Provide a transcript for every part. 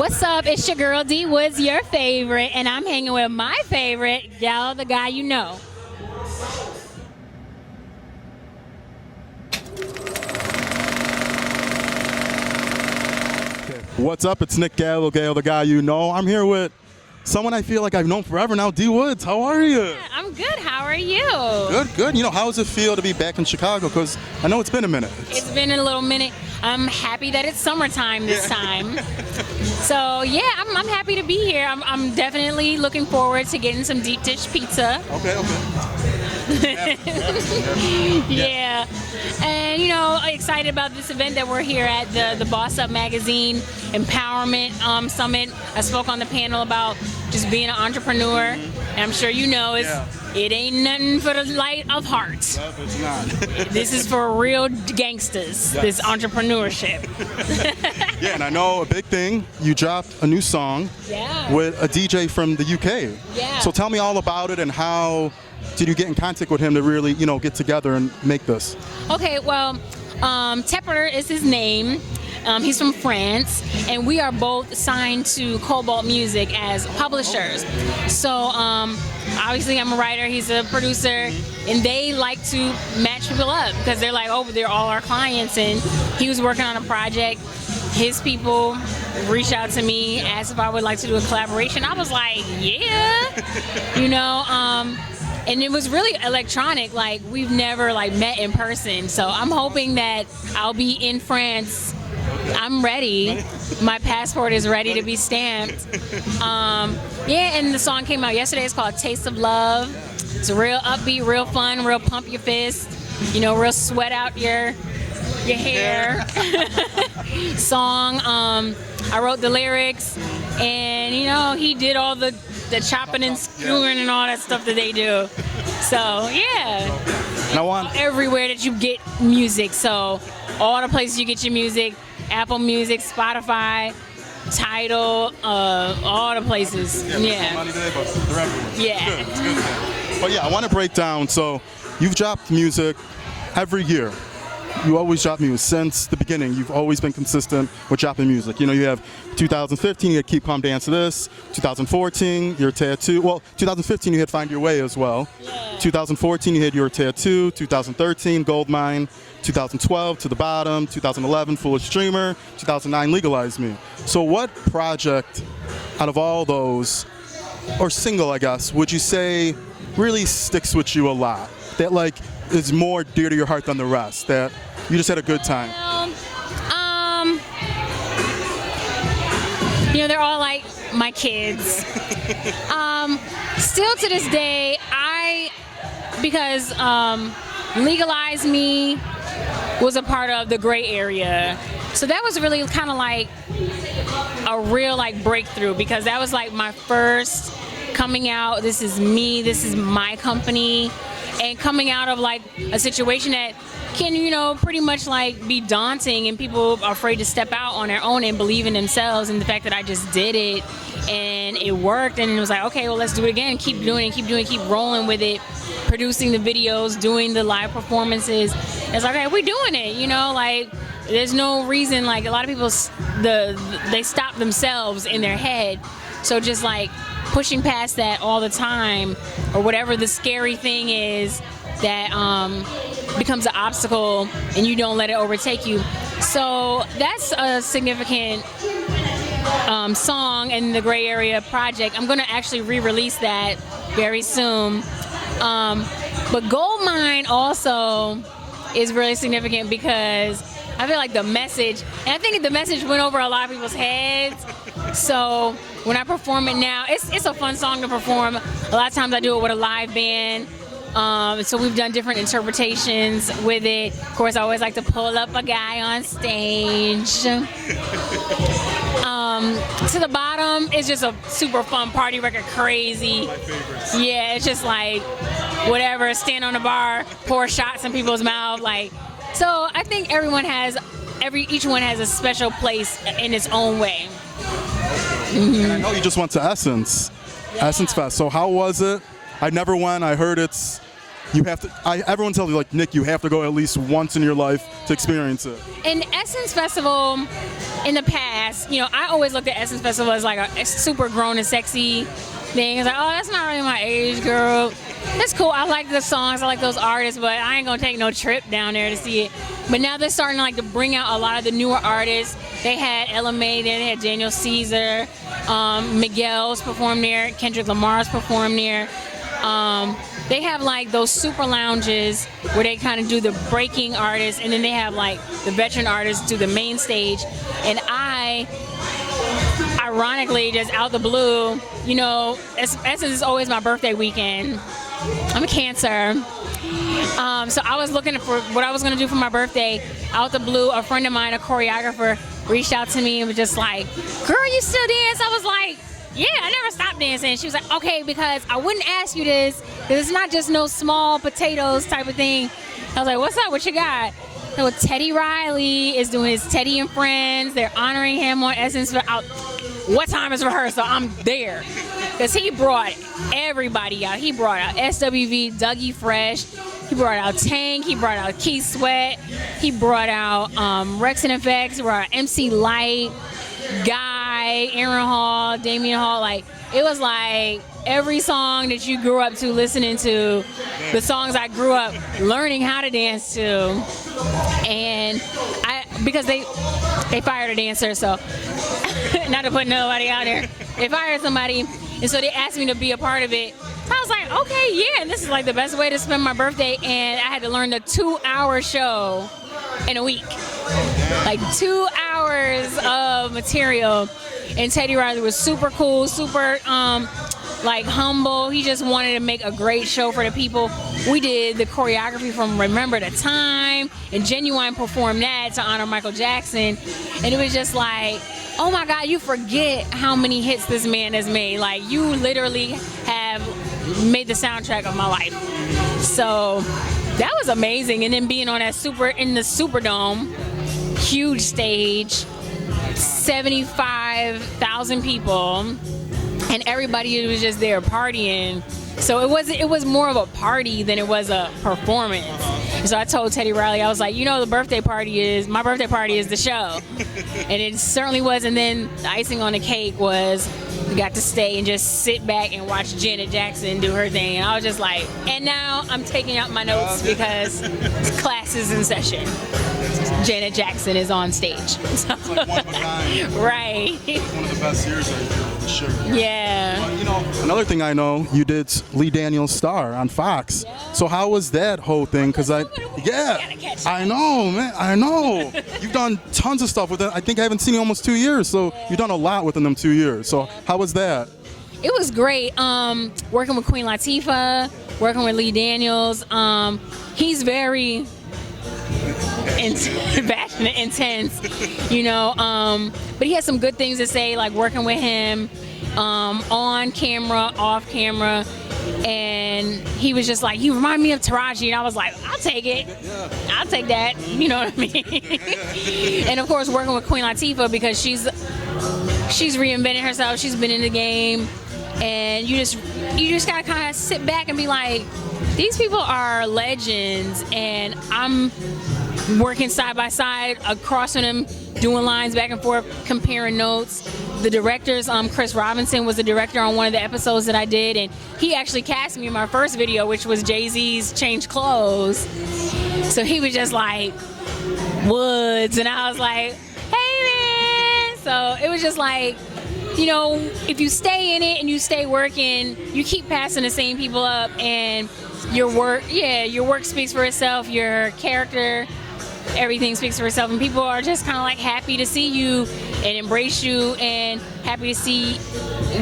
What's up? It's your girl D.Woods, your favorite, and I'm hanging with my favorite, Gallo, the guy you know. What's up? It's Nick Gallo, the guy you know. I'm here with someone I feel like I've known forever now, D.Woods. How are you? Yeah, I'm good. How are you? Good, good. You know, how does it feel to be back in Chicago? Because I know it's been a minute. It's been a little minute. I'm happy that it's summertime this time. So, yeah, I'm happy to be here. I'm definitely looking forward to getting some deep dish pizza. Okay. Yeah, and you know, excited about this event that we're here at the Boss Up Magazine Empowerment Summit. I spoke on the panel about just being an entrepreneur, and I'm sure you know it ain't nothing for the light of heart. No, it's not. This is for real gangsters. Yes. This entrepreneurship. Yeah, and I know a big thing. You dropped a new song with a DJ from the UK. Yeah. So tell me all about it and how did you get in contact with him to really, you know, get together and make this? Okay, well, Tepper is his name. He's from France, and we are both signed to Cobalt Music as publishers. So obviously I'm a writer, he's a producer, and they like to match people up because they're like, oh, they're all our clients, and he was working on a project. His people reached out to me, asked if I would like to do a collaboration. I was like, yeah, you know, and it was really electronic, like we've never like met in person. So I'm hoping that I'll be in France. I'm ready. My passport is ready to be stamped. Yeah, and the song came out yesterday. It's called Taste of Love. It's real upbeat, real fun, real pump your fist, you know, real sweat out your hair song. I wrote the lyrics, and you know, he did all the chopping and skewing and all that stuff that they do. So yeah, and I want everywhere that you get music. So all the places you get your music, Apple Music, Spotify, Tidal, all the places. Yeah. Yeah. But yeah, I want to break down. So you've dropped music every year. You always drop music since the beginning. You've always been consistent with dropping music. You know, you have 2015, you had Keep Calm Dance to This. 2014, Your Tattoo. Well, 2015, you had Find Your Way as well. Yeah. 2014, you had Your Tattoo. 2013, Goldmine. 2012, To the Bottom. 2011, Foolish Dreamer. 2009, Legalize Me. So what project out of all those, or single, I guess, would you say really sticks with you a lot? That like is more dear to your heart than the rest, that you just had a good time? You know, they're all like my kids. Still to this day, because Legalize Me was a part of the gray area. So that was really kind of like a real like breakthrough, because that was like my first coming out. This is me, this is my company. And coming out of like a situation that can, you know, pretty much like be daunting, and people are afraid to step out on their own and believe in themselves, and the fact that I just did it and it worked, and it was like, okay, well, let's do it again, keep doing it, keep rolling with it, producing the videos, doing the live performances. It's like, okay, we're doing it, you know, like there's no reason, like a lot of people, they stop themselves in their head. So just like pushing past that all the time, or whatever the scary thing is that becomes an obstacle, and you don't let it overtake you. So that's a significant song in the Gray Area project. I'm going to actually re-release that very soon. But Goldmine also is really significant because I feel like the message, and I think the message went over a lot of people's heads. So when I perform it now, it's a fun song to perform. A lot of times I do it with a live band. So we've done different interpretations with it. Of course, I always like to pull up a guy on stage. To the Bottom is just a super fun party record, crazy. Yeah, it's just like whatever, stand on the bar, pour shots in people's mouth, like. So I think each one has a special place in its own way. And I know you just went to Essence Fest. So how was it? I never went. I heard it's you have to. Everyone tells you like, Nick, you have to go at least once in your life to experience it. And Essence Festival, in the past, you know, I always looked at Essence Festival as like a super grown and sexy thing. It's like, oh, that's not really my age, girl. That's cool. I like the songs. I like those artists, but I ain't gonna take no trip down there to see it. But now they're starting to bring out a lot of the newer artists. They had Ella Mai, they had Daniel Caesar, Miguel's performed there, Kendrick Lamar's performed there. They have like those super lounges where they kind of do the breaking artists, and then they have like the veteran artists do the main stage. And I, ironically, just out the blue, you know, Essence is always my birthday weekend. I'm a Cancer. So I was looking for what I was going to do for my birthday. Out the blue, a friend of mine, a choreographer, reached out to me and was just like, girl, you still dance? I was like, yeah, I never stopped dancing. She was like, okay, because I wouldn't ask you this, because it's not just no small potatoes type of thing. I was like, what's up? What you got? So Teddy Riley is doing his Teddy and Friends. They're honoring him on Essence. What time is rehearsal? I'm there. Because he brought everybody out. He brought out SWV, Dougie Fresh. He brought out Tank. He brought out Keith Sweat. He brought out Rex and FX. He brought out MC Light, Guy, Aaron Hall, Damian Hall. Like, it was like every song that you grew up to listening to, the songs I grew up learning how to dance to. And because they fired a dancer, so not to put nobody out there, they fired somebody, and so they asked me to be a part of it. I was like, okay, yeah, and this is like the best way to spend my birthday, and I had to learn the 2-hour show in a week. Like 2 hours of material. And Teddy Riley was super cool, super like humble. He just wanted to make a great show for the people. We did the choreography from Remember the Time, and Genuine performed that to honor Michael Jackson. And it was just like, oh my God, you forget how many hits this man has made. Like, you literally have made the soundtrack of my life. So that was amazing. And then being on that in the Superdome, huge stage, 75,000 people, and everybody was just there partying. So it was more of a party than it was a performance. And so I told Teddy Riley, I was like, you know, my birthday party is the show. And it certainly was. And then the icing on the cake was we got to stay and just sit back and watch Janet Jackson do her thing. And I was just like, and now I'm taking out my notes because class is in session. Janet Jackson is on stage. So. It's like one of a kind. Right. It's one of the best years right here, for sure. Yeah. You know, another thing I know, you did Lee Daniels' Star on Fox. Yeah. So how was that whole thing? Because I know, man, I know. You've done tons of stuff with it. I think I haven't seen you almost 2 years. So you've done a lot within them 2 years. So how was that? It was great. Working with Queen Latifah, working with Lee Daniels. He's very passionate, intense, you know. But he has some good things to say, like working with him on camera, off camera. And he was just like, you remind me of Taraji. And I was like, I'll take it. I'll take that. You know what I mean? And of course, working with Queen Latifah, because she's reinvented herself. She's been in the game. And you just gotta kind of sit back and be like, these people are legends, and I'm working side by side across from them, doing lines back and forth, comparing notes. The directors, Chris Robinson was the director on one of the episodes that I did, and he actually cast me in my first video, which was Jay-Z's Change Clothes. So he was just like, Woods, and I was like, hey man. So it was just like, you know, if you stay in it and you stay working, you keep passing the same people up, and your work speaks for itself, your character, everything speaks for itself, and people are just kind of like happy to see you and embrace you and happy to see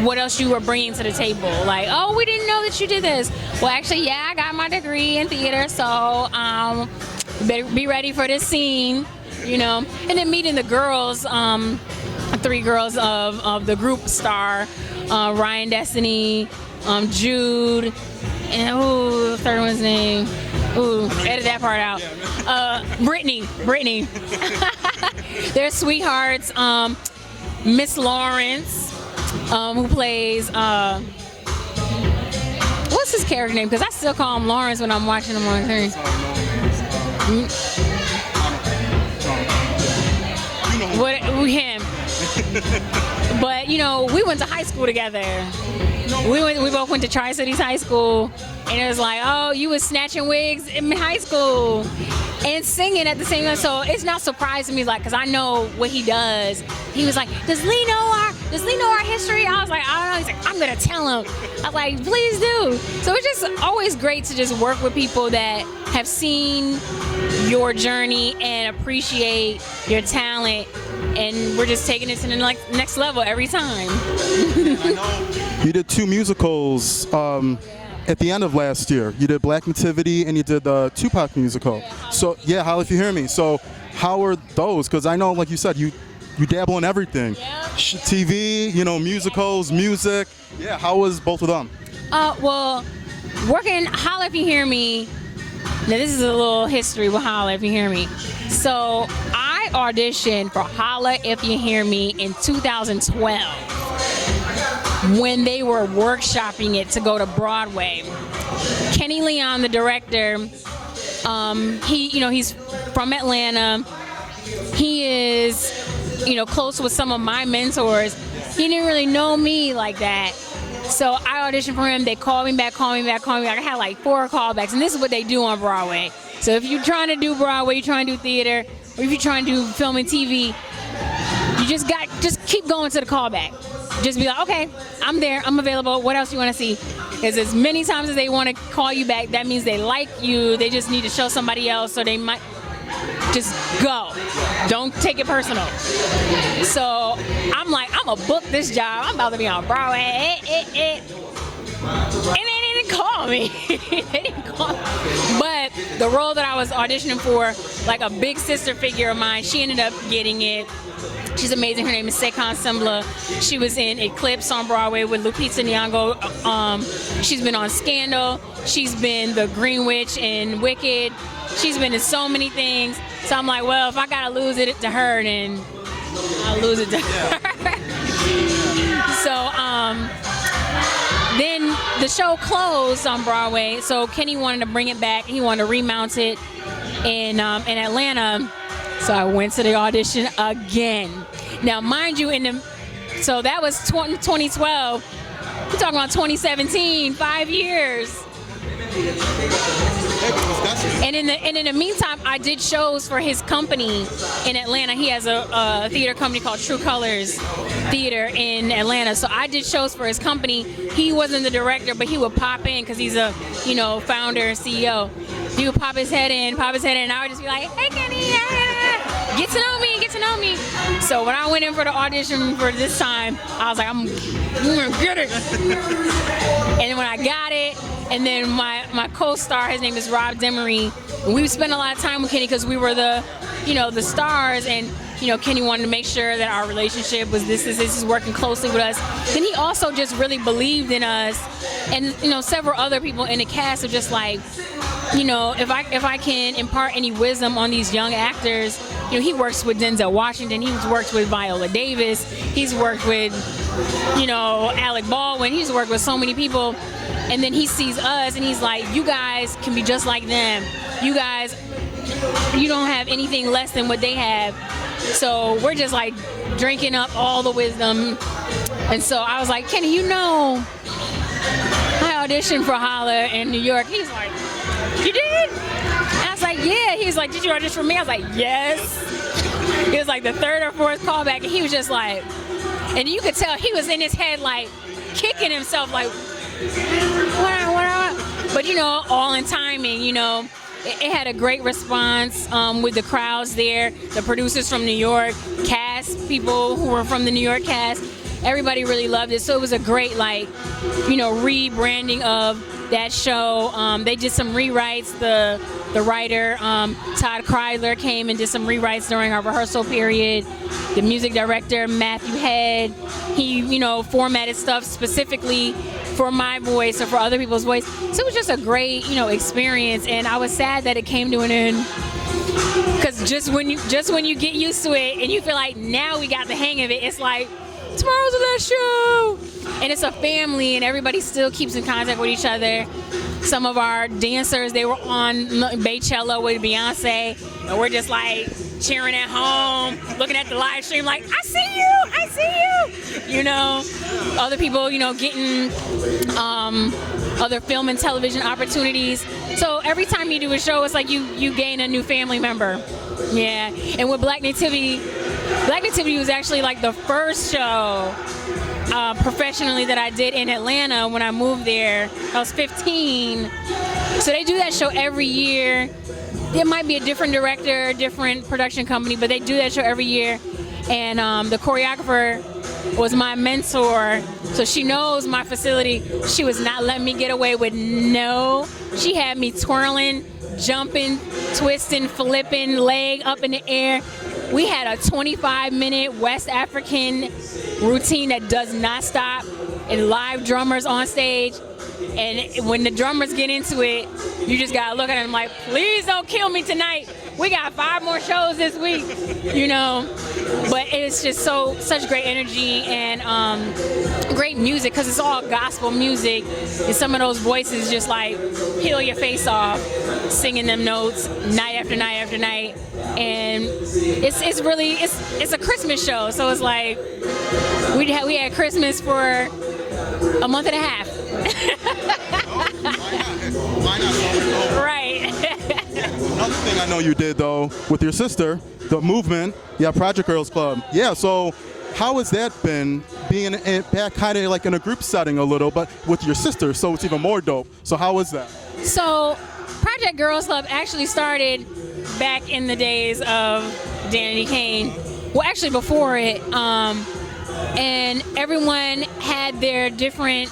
what else you are bringing to the table. Like, oh, we didn't know that you did this. Well, actually, yeah, I got my degree in theater, so better be ready for this scene, you know. And then meeting the girls, 3 girls of the group Star, Ryan Destiny, Jude, and the third one's name. Ooh, edit that part out. Brittany. They're sweethearts. Miss Lawrence, who plays, what's his character name? Because I still call him Lawrence when I'm watching him on the screen. What him? But you know, we went to high school together. We both went to Tri-Cities High School, and it was like, oh, you was snatching wigs in high school and singing at the same time. So it's not surprising me, like, because I know what he does. He was like, does Lee know our history? I was like, I don't know. He's like, I'm gonna tell him. I was like, please do. So it's just always great to just work with people that have seen your journey and appreciate your talent, and we're just taking it to the next level every time. You did 2 musicals at the end of last year. You did Black Nativity and you did the Tupac musical. So yeah, Holla If You Hear Me. So how are those? Because I know, like you said, you dabble in everything. TV, you know, musicals, music. Yeah, how was both of them? Well, working Holla If You Hear Me. Now this is a little history with Holla If You Hear Me. So I auditioned for Holla If You Hear Me in 2012 when they were workshopping it to go to Broadway. Kenny Leon, the director, he's from Atlanta. He is, close with some of my mentors. He didn't really know me like that. So I auditioned for him. They called me back. I had like 4 callbacks, and this is what they do on Broadway. So if you're trying to do Broadway, you're trying to do theater, or if you're trying to do film and TV, you just keep going to the callback. Just be like, okay, I'm there, I'm available. What else you want to see? Because as many times as they want to call you back, that means they like you. They just need to show somebody else, so they might just go. Don't take it personal. So I'm like, I'm gonna book this job. I'm about to be on Broadway. And they didn't call me. But the role that I was auditioning for, like a big sister figure of mine, she ended up getting it. She's amazing. Her name is Sekan Sembla. She was in Eclipse on Broadway with Lupita Nyong'o. She's been on Scandal. She's been the Green Witch in Wicked. She's been in so many things. So I'm like, well, if I gotta lose it to her, then I'll lose it to her. So then the show closed on Broadway. So Kenny wanted to bring it back. He wanted to remount it in Atlanta. So I went to the audition again. Now, mind you, so that was 2012. We're talking about 2017, 5 years. And in the meantime, I did shows for his company in Atlanta. He has a theater company called True Colors Theater in Atlanta. So I did shows for his company. He wasn't the director, but he would pop in because he's a founder and CEO. He would pop his head in, and I would just be like, hey, Kenny, get to know me. So when I went in for the audition for this time, I was like, I'm gonna get it. And then when I got it, and then my co-star, his name is Rob Demery, we spent a lot of time with Kenny because we were the stars, and Kenny wanted to make sure that our relationship was this is working closely with us. Then he also just really believed in us, and several other people in the cast are just like, if I can impart any wisdom on these young actors, he works with Denzel Washington, he's worked with Viola Davis, he's worked with, Alec Baldwin, he's worked with so many people, and then he sees us and he's like, you guys can be just like them. You guys, you don't have anything less than what they have. So we're just like drinking up all the wisdom. And so I was like, Kenny, I auditioned for Holla in New York. He's like, you did? And I was like, yeah. He was like, did you audition for me? I was like, yes. It was like the 3rd or 4th callback, and he was just like, and you could tell he was in his head like kicking himself like, what? But all in timing, it had a great response with the crowds there, the producers from New York, cast, people who were from the New York cast. Everybody really loved it. So it was a great rebranding of that show. They did some rewrites. The writer, Todd Kreidler, came and did some rewrites during our rehearsal period. The music director, Matthew Head, he, formatted stuff specifically for my voice or for other people's voice. So it was just a great, experience. And I was sad that it came to an end. Because just when you get used to it and you feel like now we got the hang of it, it's like tomorrow's the last show. And it's a family, and everybody still keeps in contact with each other. Some of our dancers, they were on Baycello with Beyonce, and we're just like cheering at home, looking at the live stream like, I see you, I see you. You know, other people, you know, getting other film and television opportunities. So every time you do a show, it's like you gain a new family member. Yeah, and with Black Nativity was actually like the first show professionally that I did in Atlanta when I moved there. I was 15. So they do that show every year. It might be a different director, different production company, but they do that show every year. And the choreographer was my mentor, so she knows my facility. She was not letting me get away with no. She had me twirling, jumping, twisting, flipping, leg up in the air. We had a 25-minute West African routine that does not stop, and live drummers on stage. And when the drummers get into it, you just gotta look at them like, please don't kill me tonight. We got 5 more shows this week, you know. But it's just such great energy and great music, because it's all gospel music. And some of those voices just like peel your face off, singing them notes night after night after night. And it's really a Christmas show, so it's like we had Christmas for a month and a half. Why not? Right. Another thing I know you did though with your sister, the movement, Project Girls Club. Yeah, so how has that been being kind of like in a group setting a little, but with your sister, so it's even more dope. So how was that? So Project Girls Club actually started back in the days of Danity Kane. Well, actually before it, and everyone had their different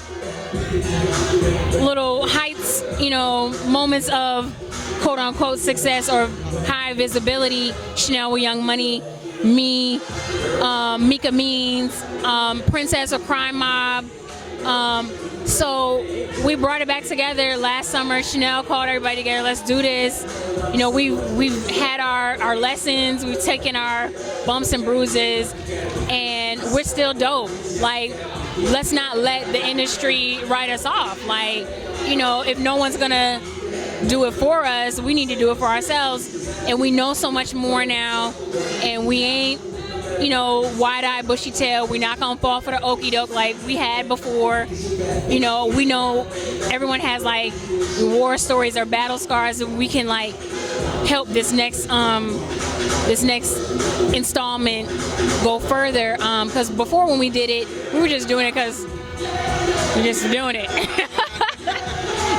little heights, you know, moments of quote unquote success or high visibility. Chanel with Young Money, me, Mika Means, Princess of Crime Mob. So we brought it back together last summer. Chanel called everybody together, let's do this. You know, we've had our lessons, we've taken our bumps and bruises, and we're still dope. Like, let's not let the industry write us off. Like, you know, if no one's gonna do it for us, we need to do it for ourselves. And we know so much more now, and we ain't, you know, wide-eyed, bushy-tailed. We're not gonna fall for the okie doke like we had before. You know, we know everyone has like war stories or battle scars, and we can like help this next installment go further. Because before, when we did it, we were just doing it because we're just doing it.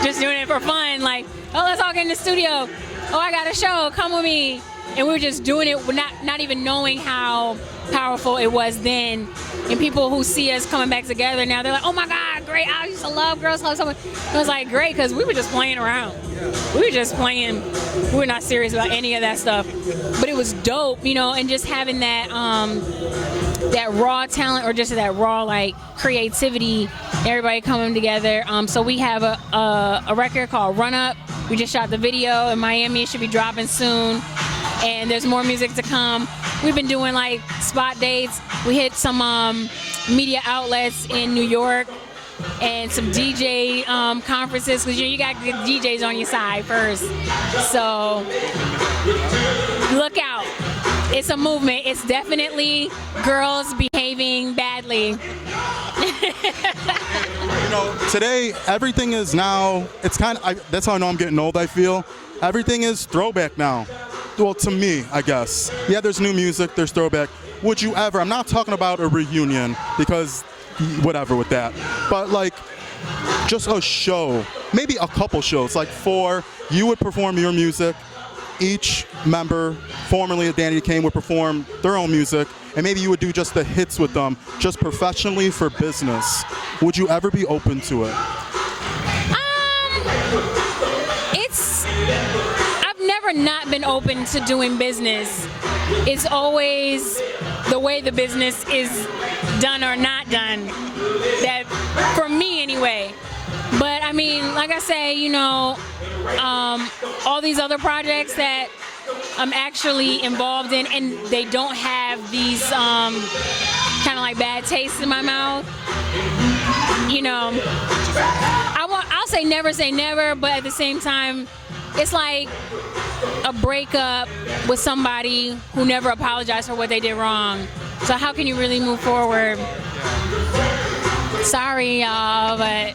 Just doing it for fun. Like, oh, let's all get in the studio. Oh, I got a show, come with me. And we were just doing it, not even knowing how powerful it was then. And people who see us coming back together now, they're like, oh my God, great, I used to love Girls Club so much. It was like, great, because we were just playing around. We were just playing, we were not serious about any of that stuff. But it was dope, you know, and just having that that raw talent, or just that raw like creativity, everybody coming together. So we have a record called Run Up. We just shot the video in Miami. It should be dropping soon. And there's more music to come. We've been doing like spot dates. We hit some media outlets in New York and some DJ conferences, because you got good DJs on your side first. So look out. It's a movement. It's definitely girls behaving badly. You know, today everything is now, it's kind of, that's how I know I'm getting old, I feel. Everything is throwback now. Well, to me, I guess. Yeah, there's new music, there's throwback. Would you ever, I'm not talking about a reunion, because whatever with that, but like just a show, maybe a couple shows, like 4, you would perform your music, each member formerly of Danity Kane would perform their own music, and maybe you would do just the hits with them, just professionally for business. Would you ever be open to it? I've never not been open to doing business. It's always the way the business is done or not done, that for me anyway. But I mean, like I say, you know, all these other projects that I'm actually involved in, and they don't have these kind of like bad taste in my mouth. You know, I'll say never, but at the same time, it's like a breakup with somebody who never apologized for what they did wrong. So how can you really move forward? Sorry, y'all, but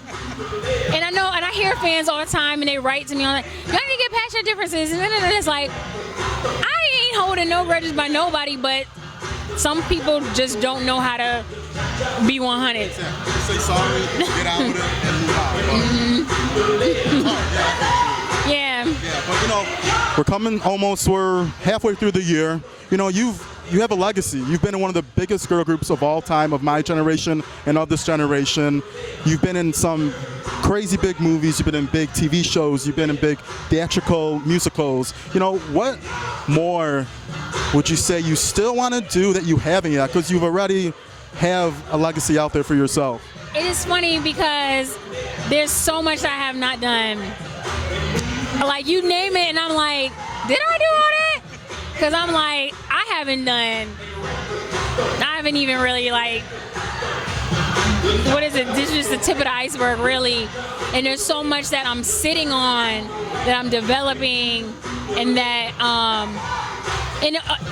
and I know, and I hear fans all the time, and they write to me on like, "You need to get past your differences," and then it's like, I ain't holding no grudges by nobody, but some people just don't know how to be 100. Say sorry, get out with it, and move on. Yeah. Yeah, but you know, we're halfway through the year. You know, you have a legacy. You've been in one of the biggest girl groups of all time, of my generation and of this generation. You've been in some crazy big movies. You've been in big TV shows. You've been in big theatrical musicals. You know, what more would you say you still want to do that you haven't yet? Because you've already have a legacy out there for yourself. It is funny because there's so much I have not done. Like, you name it, and I'm like, did I do all that? Because I'm like, I haven't even really, like, what is it? This is just the tip of the iceberg, really. And there's so much that I'm sitting on, that I'm developing, and that,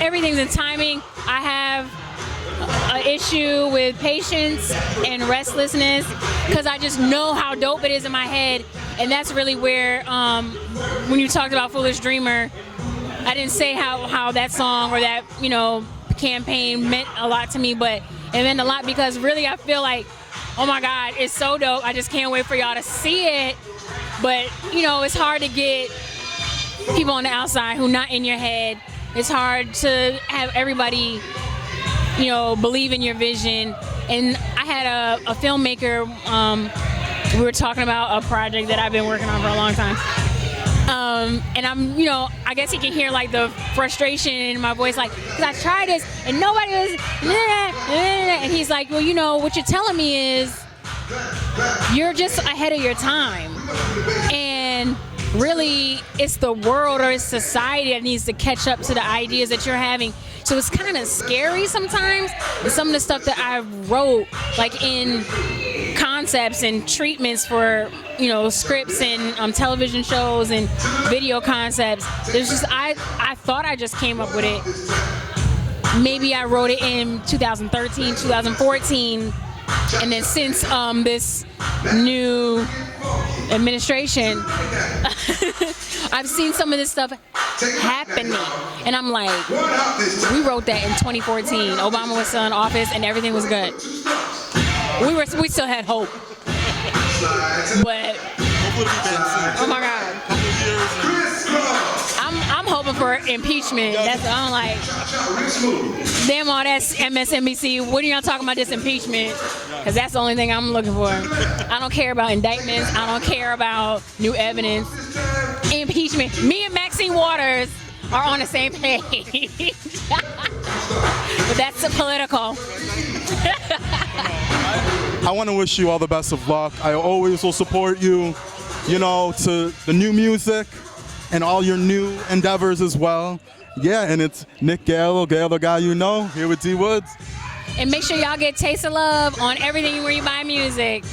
everything's in timing. I have an issue with patience and restlessness because I just know how dope it is in my head, and that's really where when you talked about Foolish Dreamer, I didn't say how that song or that, you know, campaign meant a lot to me, but it meant a lot because really I feel like, oh my God, it's so dope. I just can't wait for y'all to see it. But you know, it's hard to get people on the outside who not in your head. It's hard to have everybody, you know, believe in your vision. And I had a filmmaker, we were talking about a project that I've been working on for a long time. And I'm, you know, I guess he can hear like the frustration in my voice, like, because I tried this and nobody was, and he's like, well, you know, what you're telling me is you're just ahead of your time. And really, it's the world or it's society that needs to catch up to the ideas that you're having. So it's kind of scary sometimes. And some of the stuff that I wrote, like in concepts and treatments for, you know, scripts and television shows and video concepts, there's just, I thought I just came up with it. Maybe I wrote it in 2013, 2014, and then since this new administration, I've seen some of this stuff happening, and I'm like, we wrote that in 2014. Obama was still in office, and everything was good. We still had hope, but oh my God, I'm hoping for impeachment. That's I'm like, damn all that MSNBC. What are y'all talking about this impeachment? Because that's the only thing I'm looking for. I don't care about indictments. I don't care about new evidence. Impeachment. Me and Maxine Waters are on the same page. But that's the political. I want to wish you all the best of luck. I always will support you, you know, to the new music and all your new endeavors as well. Yeah, and it's Nick Gallo, Gallo the Guy You Know, here with D.Woods. And make sure y'all get Taste of Love on everything where you buy music.